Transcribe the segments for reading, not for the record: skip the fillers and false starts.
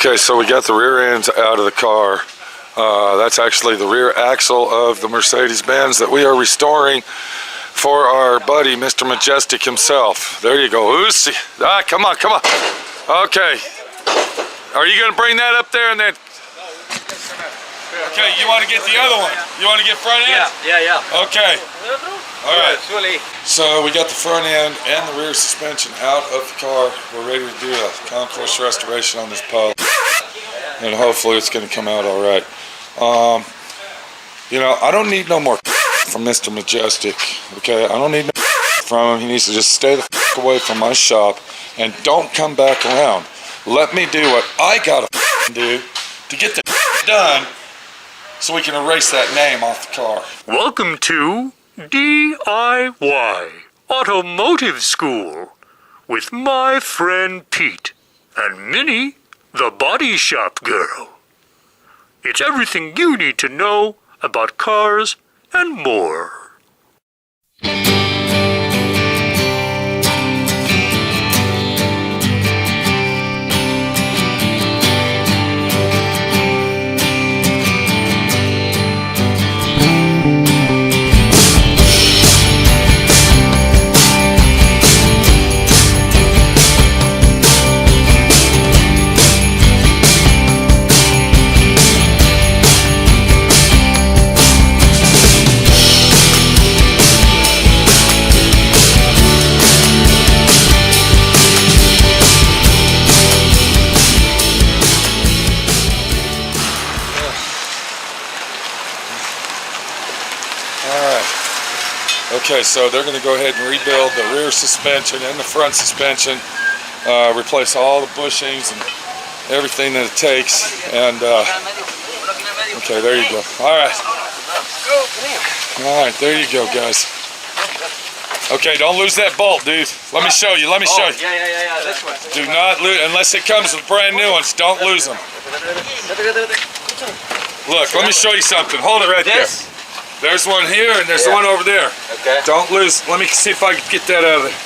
Okay, so we got the rear ends out of the car. That's actually the rear axle of the Mercedes-Benz that we are restoring for our buddy, Mr. Majestic himself. There you go. Uzi. Ah, come on, come on. Okay. Are you going to bring that up there and then... Okay, you want to get the other one? You want to get front end? Yeah. Okay. All right. So we got the front end and the rear suspension out of the car. We're ready to do a concourse restoration on this pole. And hopefully it's going to come out all right. You know, I don't need no more from Mr. Majestic. Okay, I don't need no from him. He needs to just stay the away from my shop and don't come back around. Let me do what I gotta do to get the done so we can erase that name off the car. Welcome to D.I.Y. Automotive School with my friend Pete and Minnie, the body shop girl. It's everything you need to know about cars and more. Okay, so they're going to go ahead and rebuild the rear suspension and the front suspension, replace all the bushings and everything that it takes, and okay, there you go. All right, there you go, guys. Okay, don't lose that bolt, dude. Let me show you. Yeah, this one. Do not lose, unless it comes with brand new ones, don't lose them. Look, let me show you something. Hold it right there. There's one here and there's one over there. Okay. Don't lose. Let me see if I can get that out of there.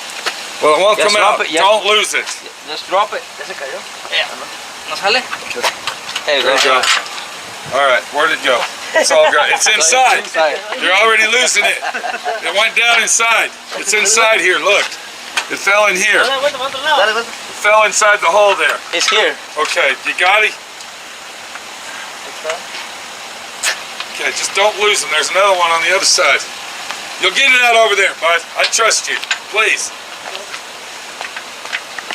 Well, it won't come out. Don't lose it. Just drop it. Yeah. ¿No sale? There you go. All right, where'd it go? It's all good. It's inside. You're already losing it. It went down inside. It's inside here. Look. It fell in here. It fell inside the hole there. It's here. Okay, you got it? Okay, just don't lose them. There's another one on the other side. You'll get it out over there, bud. I trust you. Please.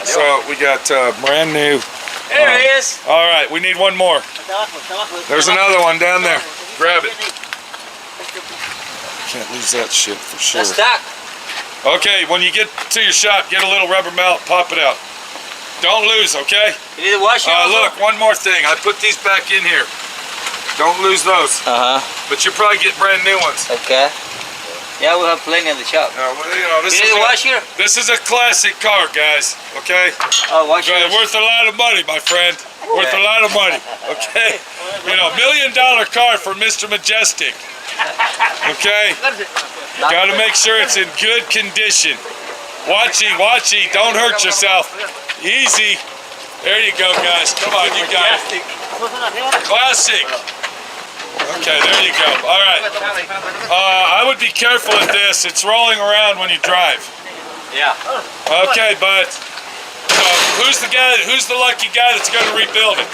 So we got brand new. There it is. All right, we need one more. There's another one down there. Grab it. Can't lose that shit for sure. That's that. Okay, when you get to your shop, get a little rubber mallet, pop it out. Don't lose, okay? You need to wash it. Look, one more thing. I put these back in here. Don't lose those. But you'll probably get brand new ones. Okay. Yeah, we'll have plenty in the shop. Well, you know, this is a classic car, guys. Okay. Oh, wash it. Worth a lot of money, my friend. Worth a lot of money. Okay. You know, $1 million car for Mr. Majestic. Okay. Got to make sure it's in good condition. Watchy. Don't hurt yourself. Easy. There you go, guys. Come on, you got it. Classic. Okay, there you go. All right. I would be careful with this. It's rolling around when you drive. Yeah. Okay, but who's the lucky guy that's going to rebuild it?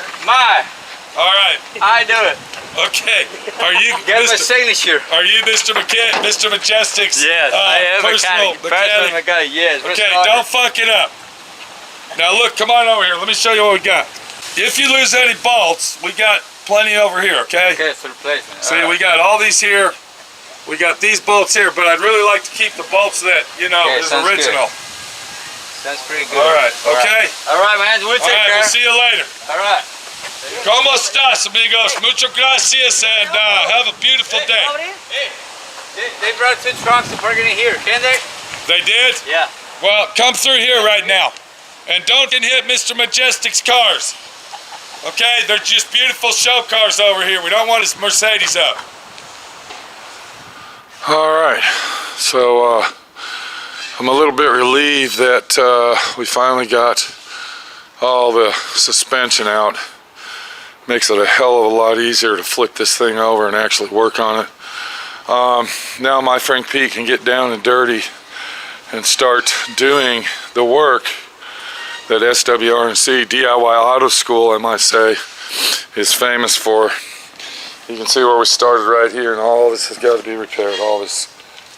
All right. I do it. Okay. Are you Get my signature. Are you Mr. Majestic's yes, I am personal mechanic? Yes. Okay, don't fuck it up. Now look, come on over here. Let me show you what we got. If you lose any bolts, we got plenty over here, okay? Okay, it's a replacement. See, we got all these here. We got these bolts here, but I'd really like to keep the bolts that, you know, is original. Good. That's pretty good. All right, okay? All right, man. We'll take care. We'll see you later. All right. ¿Cómo estás, amigos? Muchas gracias, and have a beautiful day. They brought 2 trucks to park in here, can they? They did? Yeah. Well, come through here right now. And don't hit Mr. Majestic's cars. Okay, they're just beautiful show cars over here. We don't want his Mercedes up. All right, so I'm a little bit relieved that we finally got all the suspension out. Makes it a hell of a lot easier to flip this thing over and actually work on it. Now my friend Pete can get down and dirty and start doing the work that SWRC D.I.Y. Auto School, I might say, is famous for. You can see where we started right here, and all this has got to be repaired. All this,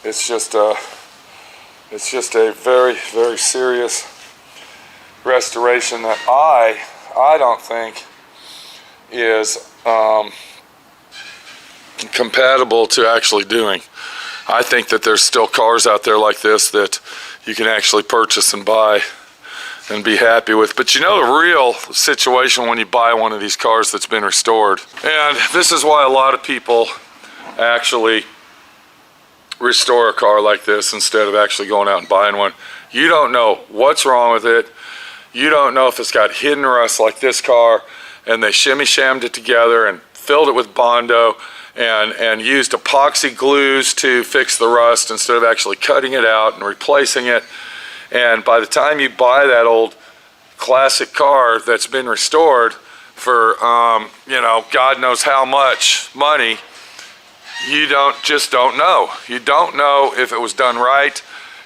it's just a very, very serious restoration that I don't think is compatible to actually doing. I think that there's still cars out there like this that you can actually purchase and buy and be happy with. But you know the real situation when you buy one of these cars that's been restored. And this is why a lot of people actually restore a car like this instead of actually going out and buying one. You don't know what's wrong with it. You don't know if it's got hidden rust like this car, and they shimmy-shammed it together and filled it with Bondo and used epoxy glues to fix the rust instead of actually cutting it out and replacing it. And by the time you buy that old classic car that's been restored for, you know, God knows how much money, you just don't know. You don't know if it was done right,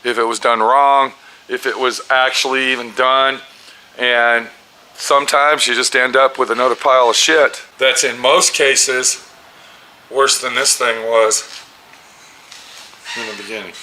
if it was done wrong, if it was actually even done. And sometimes you just end up with another pile of shit that's in most cases worse than this thing was in the beginning.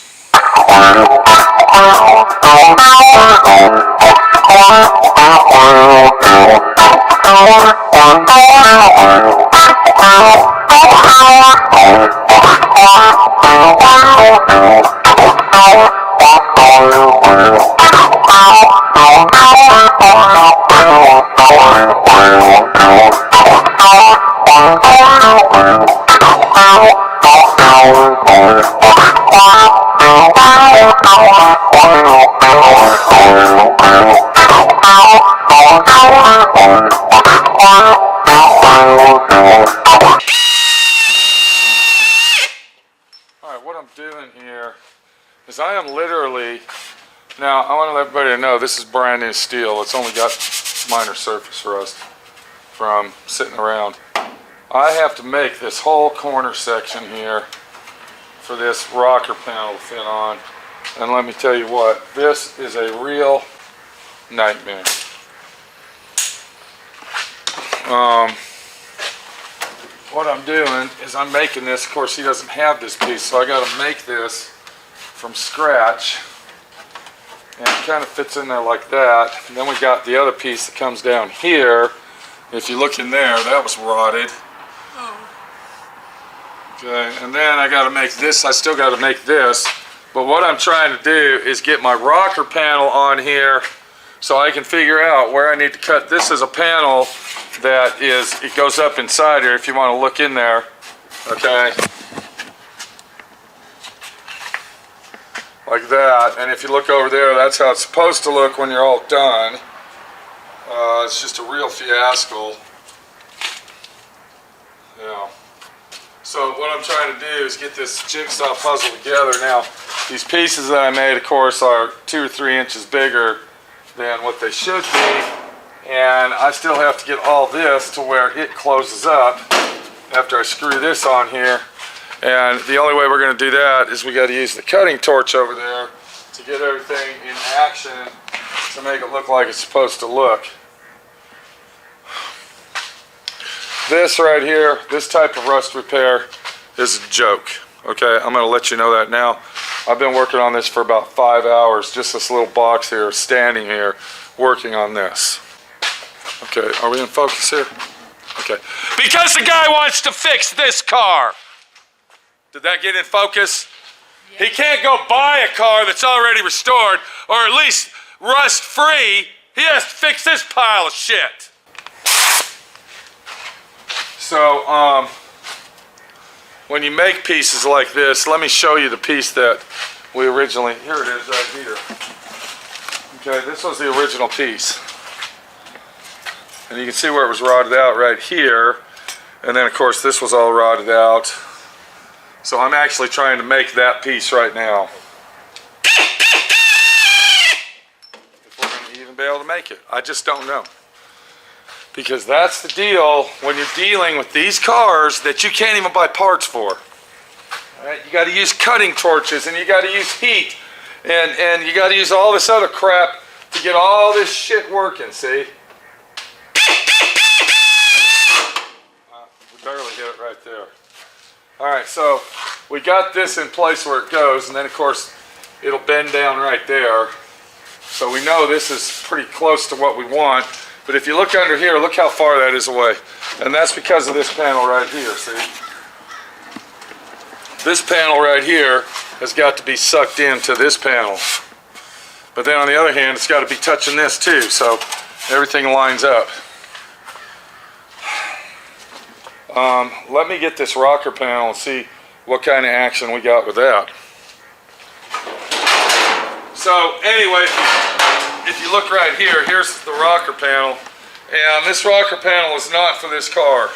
Alright, what I'm doing here is I am literally, now I want to let everybody know this is brand new steel. It's only got minor surface rust from sitting around. I have to make this whole corner section here for this rocker panel to fit on. And let me tell you what, this is a real nightmare. What I'm doing is I'm making this. Of course, he doesn't have this piece, so I got to make this from scratch. And it kind of fits in there like that. And then we got the other piece that comes down here. If you look in there, that was rotted. Okay, and then I got to make this. I still got to make this. But what I'm trying to do is get my rocker panel on here so I can figure out where I need to cut. This is a panel that is, it goes up inside here if you want to look in there. Okay. Like that. And if you look over there, that's how it's supposed to look when you're all done. It's just a real fiasco. Yeah. So what I'm trying to do is get this jigsaw puzzle together. Now, these pieces that I made, of course, are 2 or 3 inches bigger than what they should be. And I still have to get all this to where it closes up after I screw this on here. And the only way we're going to do that is we got to use the cutting torch over there to get everything in action to make it look like it's supposed to look. This right here, this type of rust repair is a joke. Okay, I'm going to let you know that now. I've been working on this for about 5 hours, just this little box here, standing here, working on this. Okay, are we in focus here? Okay. Because the guy wants to fix this car. Did that get in focus? Yeah. He can't go buy a car that's already restored, or at least rust-free. He has to fix this pile of shit. So, when you make pieces like this, let me show you the piece that we originally, here it is right here. Okay, this was the original piece. And you can see where it was rotted out right here. And then of course this was all rotted out. So I'm actually trying to make that piece right now. If we're going to even be able to make it. I just don't know. Because that's the deal when you're dealing with these cars that you can't even buy parts for. All right? You got to use cutting torches, and you got to use heat, and you got to use all this other crap to get all this shit working, see? We barely hit it right there. All right, so we got this in place where it goes, and then of course it'll bend down right there. So we know this is pretty close to what we want. But if you look under here, look how far that is away. And that's because of this panel right here, see? This panel right here has got to be sucked into this panel. But then on the other hand, it's got to be touching this too, so everything lines up. Let me get this rocker panel and see what kind of action we got with that. So anyway, if you look right here, here's the rocker panel, and this rocker panel is not for this car.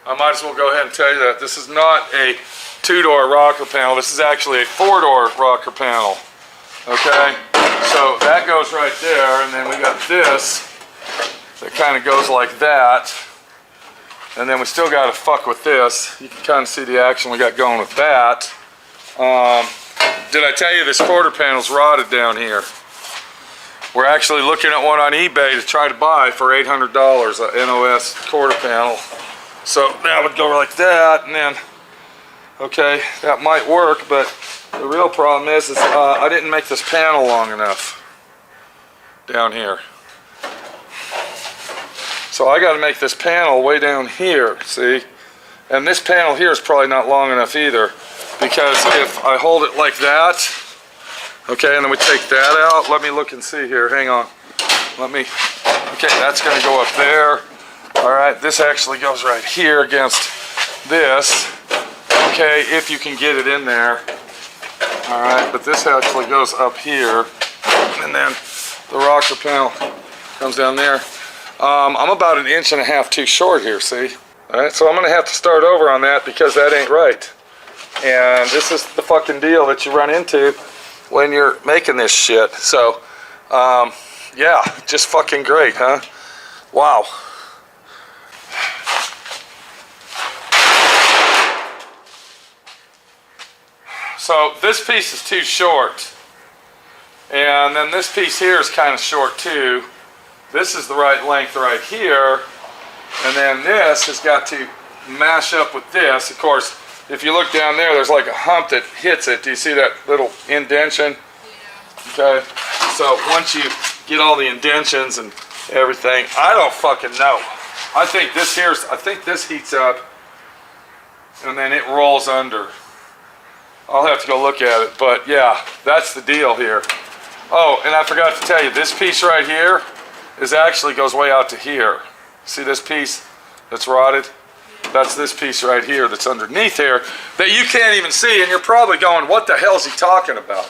I might as well go ahead and tell you that. This is not a two-door rocker panel. This is actually a four-door rocker panel. Okay, so that goes right there, and then we got this that kind of goes like that, and then we still got to fuck with this. You can kind of see the action we got going with that. Did I tell you this quarter panel's rotted down here? We're actually looking at one on eBay to try to buy for $800, a NOS quarter panel. So that would go like that, and then, okay, that might work, but the real problem is I didn't make this panel long enough down here. So I got to make this panel way down here, see? And this panel here is probably not long enough either, because if I hold it like that, okay, and then we take that out, let me look and see here, hang on. Okay, that's going to go up there. All right, this actually goes right here against this, okay, if you can get it in there. All right, but this actually goes up here, and then the rocker panel comes down there. I'm about 1.5 inches too short here, see? All right, so I'm going to have to start over on that because that ain't right. And this is the fucking deal that you run into when you're making this shit. So, yeah, just fucking great, huh? Wow. So this piece is too short, and then this piece here is kind of short too. This is the right length right here, and then this has got to mash up with this. Of course, if you look down there, there's like a hump that hits it. Do you see that little indentation? Okay, so once you get all the indentions and everything, I don't fucking know. I think this heats up, and then it rolls under. I'll have to go look at it, but yeah, that's the deal here. Oh, and I forgot to tell you, this piece right here actually goes way out to here. See this piece that's rotted? That's this piece right here that's underneath here that you can't even see, and you're probably going, what the hell is he talking about?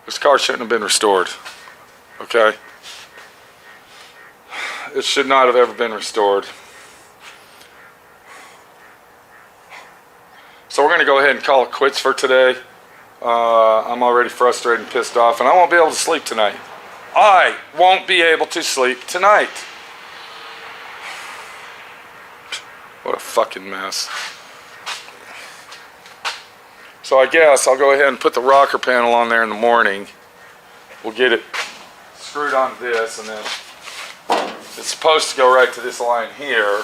This car shouldn't have been restored, okay? It should not have ever been restored. So we're going to go ahead and call it quits for today. I'm already frustrated and pissed off, and I won't be able to sleep tonight. I won't be able to sleep tonight. What a fucking mess. So I guess I'll go ahead and put the rocker panel on there in the morning. We'll get it screwed onto this, and then it's supposed to go right to this line here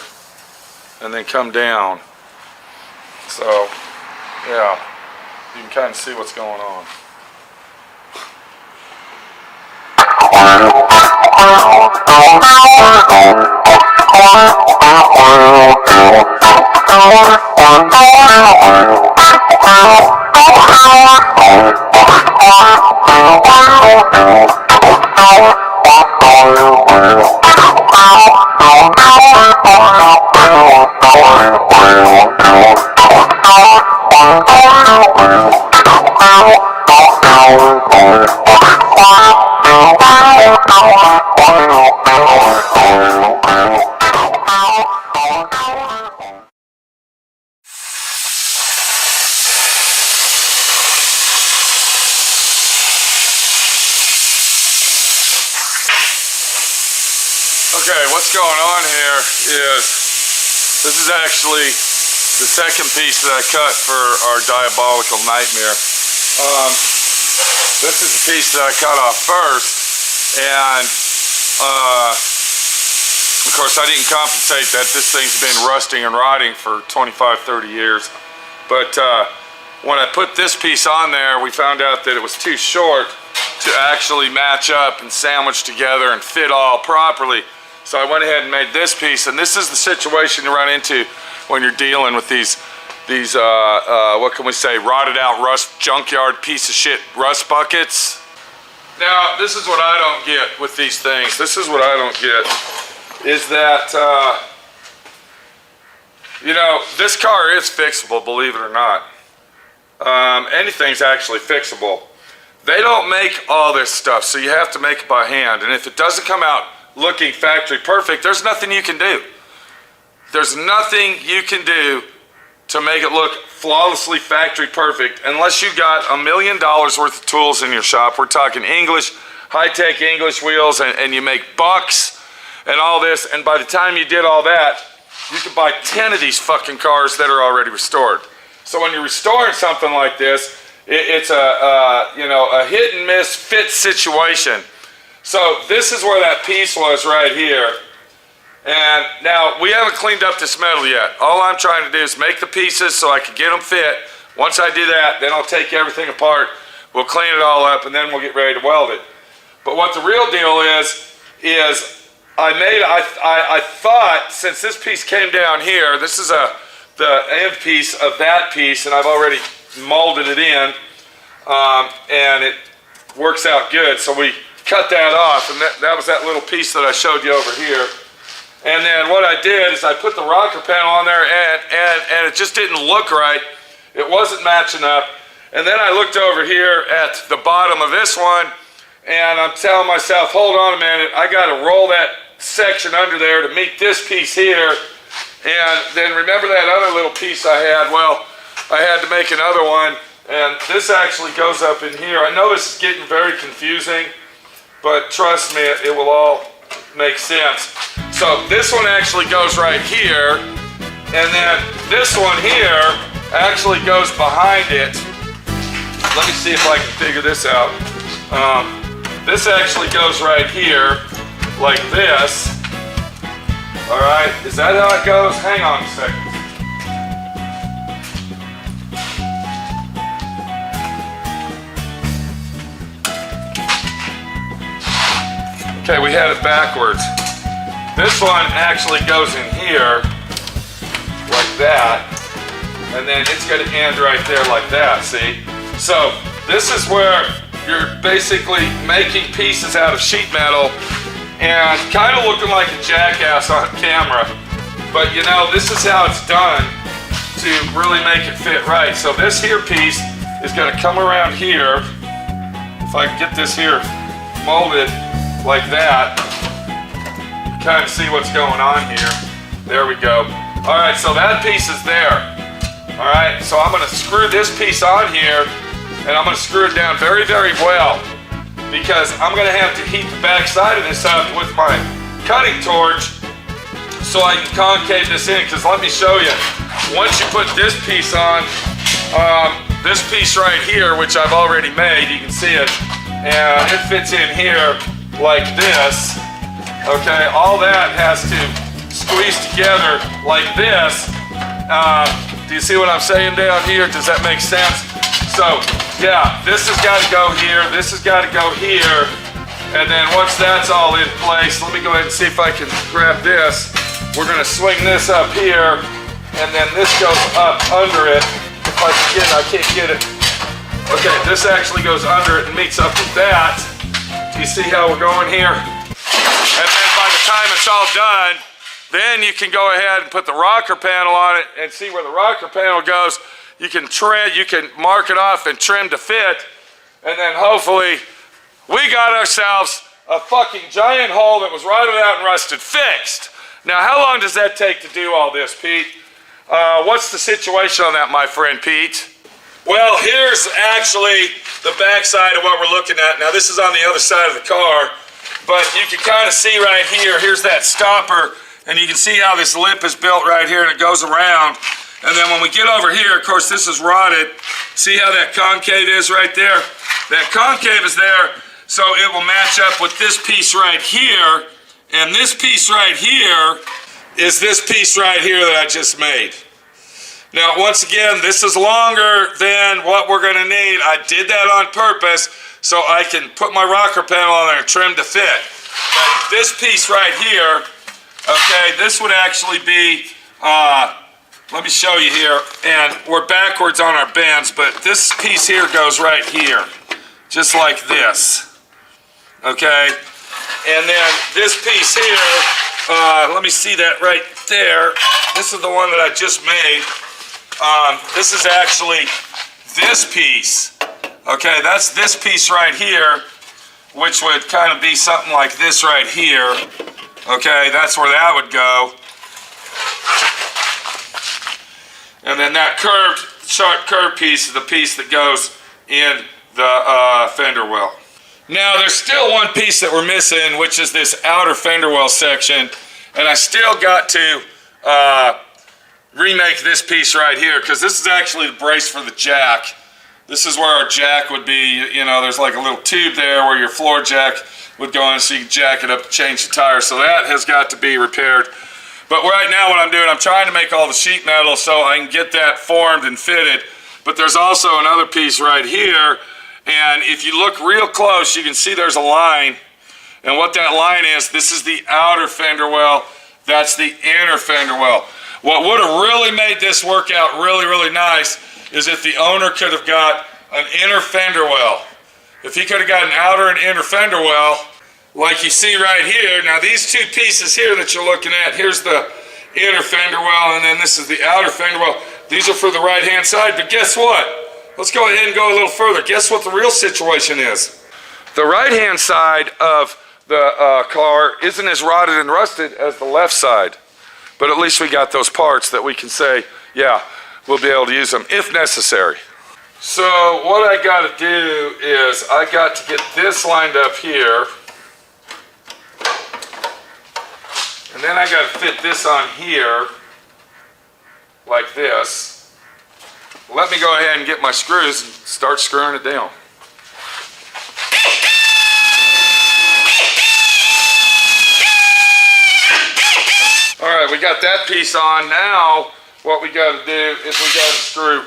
and then come down. So, yeah, you can kind of see what's going on. Oh, Okay, what's going on here is, this is actually the second piece that I cut for our diabolical nightmare. This is the piece that I cut off first, and of course I didn't compensate that this thing's been rusting and rotting for 25-30 years. But when I put this piece on there, we found out that it was too short to actually match up and sandwich together and fit all properly. So I went ahead and made this piece, and this is the situation you run into when you're dealing with these what can we say, rotted out rust, junkyard piece of shit rust buckets. Now, this is what I don't get with these things. This is what I don't get, is that, you know, this car is fixable, believe it or not. Anything's actually fixable. They don't make all this stuff, so you have to make it by hand. And if it doesn't come out looking factory perfect, there's nothing you can do. There's nothing you can do to make it look flawlessly factory perfect unless you got $1 million worth of tools in your shop. We're talking English, high-tech English wheels, and you make bucks and all this. And by the time you did all that, you could buy 10 of these fucking cars that are already restored. So when you're restoring something like this, it's a hit and miss fit situation. So this is where that piece was right here. And now we haven't cleaned up this metal yet. All I'm trying to do is make the pieces so I can get them fit. Once I do that, then I'll take everything apart. We'll clean it all up, and then we'll get ready to weld it. But what the real deal is I thought, since this piece came down here, this is the end piece of that piece, and I've already molded it in, and it works out good. So we cut that off, and that was that little piece that I showed you over here. And then what I did is I put the rocker panel on there, and it just didn't look right. It wasn't matching up. And then I looked over here at the bottom of this one, and I'm telling myself, hold on a minute, I got to roll that section under there to meet this piece here. And then remember that other little piece I had? Well, I had to make another one, and this actually goes up in here. I know this is getting very confusing, but trust me, it will all make sense. So this one actually goes right here, and then this one here actually goes behind it. Let me see if I can figure this out. This actually goes right here, like this. All right, is that how it goes? Hang on a second. Okay, we had it backwards. This one actually goes in here, like that, and then it's going to end right there like that, see? So this is where you're basically making pieces out of sheet metal and kind of looking like a jackass on camera. But you know, this is how it's done to really make it fit right. So this here piece is going to come around here. If I can get this here molded like that, kind of see what's going on here. There we go. All right, so that piece is there. All right, so I'm going to screw this piece on here, and I'm going to screw it down very, very well, because I'm going to have to heat the back side of this up with my cutting torch so I can concave this in. Because let me show you, once you put this piece on, this piece right here, which I've already made, you can see it, and it fits in here like this. Okay, all that has to squeeze together like this. Do you see what I'm saying down here? Does that make sense? So, yeah, this has got to go here, this has got to go here, and then once that's all in place, let me go ahead and see if I can grab this. We're going to swing this up here, and then this goes up under it. If I can get it, I can't get it. Okay, this actually goes under it and meets up with that. Do you see how we're going here? And then by the time it's all done, then you can go ahead and put the rocker panel on it and see where the rocker panel goes. You can trim, you can mark it off and trim to fit, and then hopefully we got ourselves a fucking giant hole that was rotted out and rusted fixed. Now, how long does that take to do all this, Pete? What's the situation on that, my friend Pete? Well, here's actually the back side of what we're looking at. Now, this is on the other side of the car, But you can kind of see right here, here's that stopper, and you can see how this lip is built right here and it goes around. And then when we get over here, of course this is rotted. See how that concave is right there? That concave is there, so it will match up with this piece right here. And this piece right here is this piece right here that I just made. Now, once again, this is longer than what we're gonna need. I did that on purpose so I can put my rocker panel on there and trim to fit. But this piece right here, okay, this would actually be, let me show you here, and we're backwards on our Benz, but this piece here goes right here, just like this, okay? And then this piece here, let me see that right there. This is the one that I just made. This is actually this piece, okay? That's this piece right here, which would kind of be something like this right here, okay? That's where that would go. And then that curved, sharp curved piece is the piece that goes in the fender well. Now there's still one piece that we're missing, which is this outer fender well section, and I still got to remake this piece right here, because this is actually the brace for the jack. This is where our jack would be. You know, there's like a little tube there where your floor jack would go in so you can jack it up to change the tire. So that has got to be repaired. But right now what I'm doing, I'm trying to make all the sheet metal so I can get that formed and fitted. But there's also another piece right here, and if you look real close, you can see there's a line. And what that line is, this is the outer fender well, that's the inner fender well. What would have really made this work out really, really nice is if the owner could have got an inner fender well. If he could have got an outer and inner fender well, like you see right here. Now these two pieces here that you're looking at, here's the inner fender well, and then this is the outer fender well. These are for the right hand side, but guess what? Let's go ahead and go a little further. Guess what the real situation is? The right hand side of the car isn't as rotted and rusted as the left side, but at least we got those parts that we can say, yeah, we'll be able to use them if necessary. So what I got to do is I got to get this lined up here. And then I got to fit this on here, like this. Let me go ahead and get my screws and start screwing it down. All right, we got that piece on. Now, what we got to do is we got to screw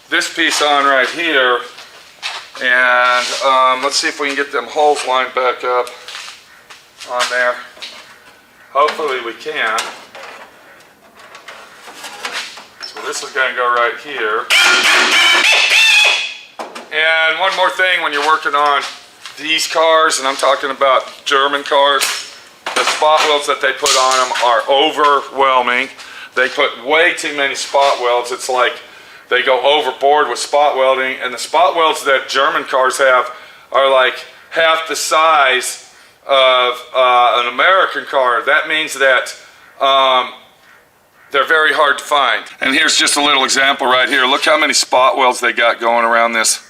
this piece on right here. And let's see if we can get them holes lined back up on there. Hopefully we can. So this is going to go right here. And one more thing, when you're working on these cars, and I'm talking about German cars, the spot welds that they put on them are overwhelming. They put way too many spot welds. It's like they go overboard with spot welding, and the spot welds that German cars have are like half the size of an American car. That means that they're very hard to find. And here's just a little example right here. Look how many spot welds they got going around this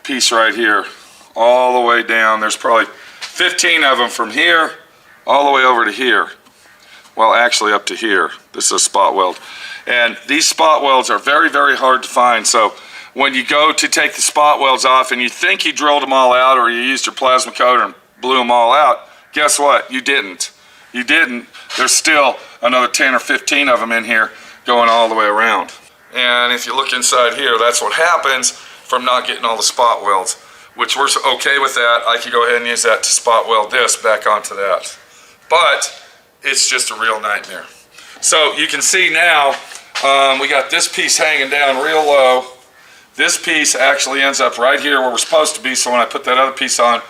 piece right here, all the way down. There's probably 15 of them from here all the way over to here. Well, actually up to here. This is a spot weld. And these spot welds are very, very hard to find. So when you go to take the spot welds off and you think you drilled them all out, or you used your plasma coater and blew them all out, guess what? You didn't. You didn't. There's still another 10 or 15 of them in here going all the way around. And if you look inside here, that's what happens from not getting all the spot welds, which we're okay with that. I could go ahead and use that to spot weld this back onto that. But it's just a real nightmare. So you can see now, we got this piece hanging down real low. This piece actually ends up right here where we're supposed to be, so when I put that other piece on,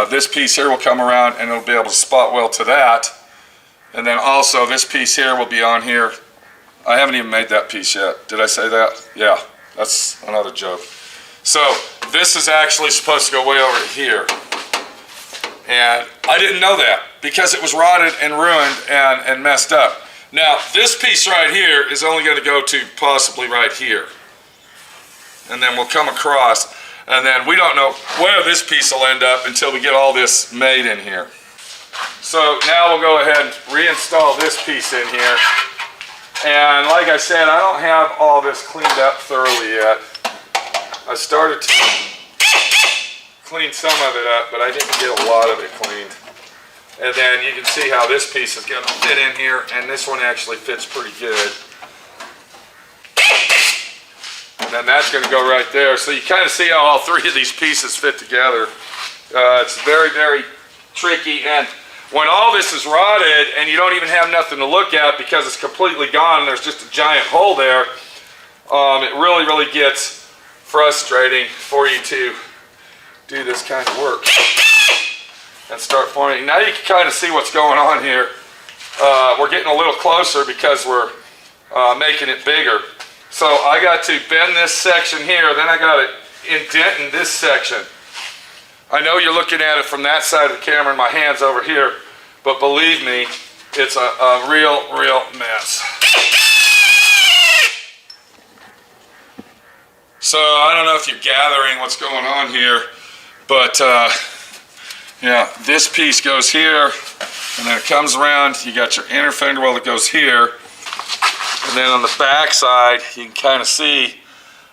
this piece here will come around and it'll be able to spot weld to that. And then also this piece here will be on here. I haven't even made that piece yet. Did I say that? Yeah, that's another joke. So this is actually supposed to go way over to here. And I didn't know that because it was rotted and ruined and messed up. Now this piece right here is only going to go to possibly right here. And then we'll come across, and then we don't know where this piece will end up until we get all this made in here. So now we'll go ahead and reinstall this piece in here. And like I said, I don't have all this cleaned up thoroughly yet. I started to clean some of it up, but I didn't get a lot of it cleaned. And then you can see how this piece is going to fit in here, and this one actually fits pretty good. And then that's going to go right there. So you kind of see how all three of these pieces fit together. It's very, very tricky. And when all this is rotted and you don't even have nothing to look at because it's completely gone and there's just a giant hole there, it really, really gets frustrating for you to do this kind of work and start forming. Now you can kind of see what's going on here. We're getting a little closer because we're making it bigger. So I got to bend this section here, then I got to indent in this section. I know you're looking at it from that side of the camera and my hand's over here, but believe me, it's a real mess. So I don't know if you're gathering what's going on here, but yeah, this piece goes here, and then it comes around. You got your inner fender well that goes here, and then on the back side, you can kind of see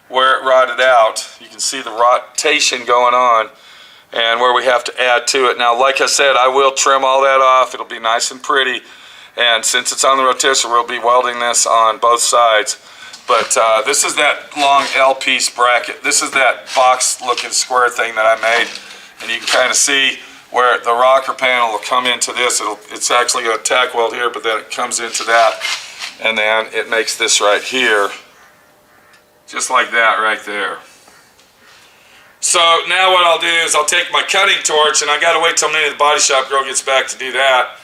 where it rotted out. You can see the rotation going on and where we have to add to it. Now, like I said, I will trim all that off. It'll be nice and pretty, and since it's on the rotisserie, we'll be welding this on both sides. But this is that long L-piece bracket. This is that box-looking square thing that I made, and you can kind of see where the rocker panel will come into this. It's actually going to tack weld here, but then it comes into that, and then it makes this right here, just like that right there. So now what I'll do is I'll take my cutting torch, and I got to wait till maybe the body shop girl gets back to do that.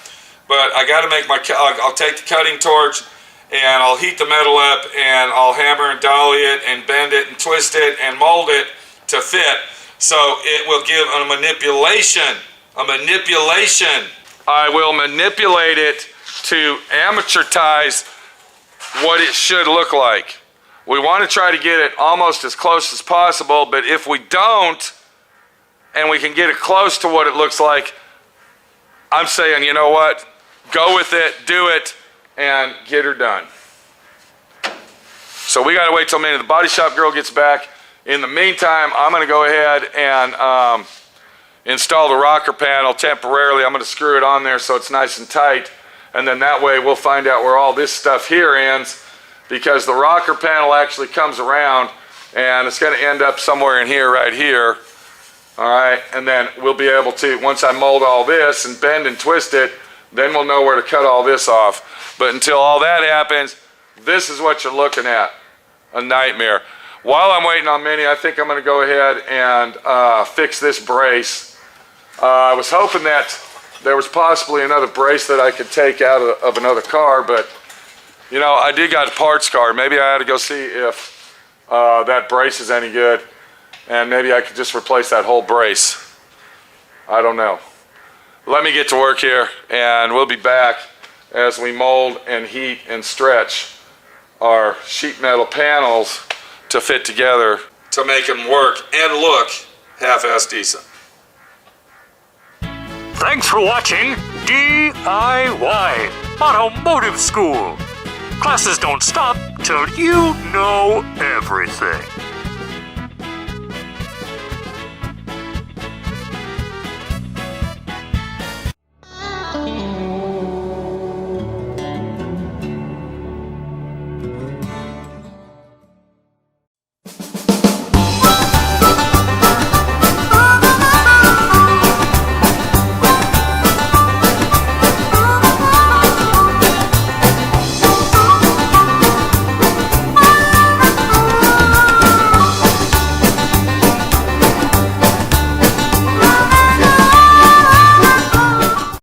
But I got to make I'll take the cutting torch, and I'll heat the metal up, and I'll hammer and dolly it and bend it and twist it and mold it to fit. So it will give a manipulation. I will manipulate it to amateurize what it should look like. We want to try to get it almost as close as possible, but if we don't, and we can get it close to what it looks like, I'm saying, you know what? Go with it, do it, and get her done. So we got to wait till maybe the body shop girl gets back. In the meantime, I'm going to go ahead and install the rocker panel temporarily. I'm going to screw it on there so it's nice and tight, and then that way we'll find out where all this stuff here ends, because the rocker panel actually comes around and it's going to end up somewhere in here, right here. All right, and then we'll be able to, once I mold all this and bend and twist it, then we'll know where to cut all this off. But until all that happens, this is what you're looking at, a nightmare. While I'm waiting on Minnie, I think I'm going to go ahead and fix this brace. I was hoping that there was possibly another brace that I could take out of another car, but you know, I did got a parts car. Maybe I had to go see if that brace is any good, and maybe I could just replace that whole brace. I don't know. Let me get to work here, and we'll be back as we mold and heat and stretch our sheet metal panels to fit together to make them work and look half-ass decent. Thanks for watching D.I.Y. Automotive School. Classes don't stop till you know everything.